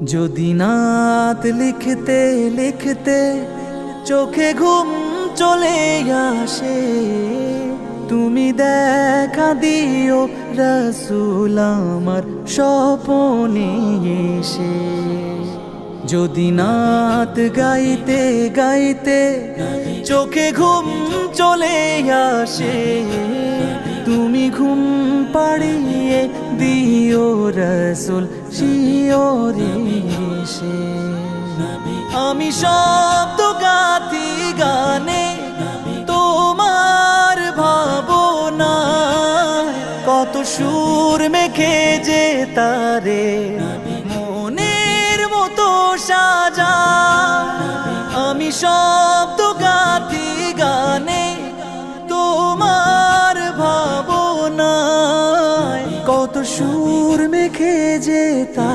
যদি নাত লিখতে লিখতে চোখে ঘুম চলে আসে, তুমি দেখা দিও রাসূল আমার স্বপনে এসে। যদি নাত গাইতে গাইতে চোখে ঘুম চলে আসে, তুমি ঘুম পাড়িয়ে দিও রাসূল শিয়রে এসে। আমি শব্দ গাথি গানে তোমার ভাবনা, কত সুর মেখে যে তারে মনের মতো সাজা। আমি শব্দ গাথি গানে তোমার ভাবনা, কত সুর মেখে যে তারে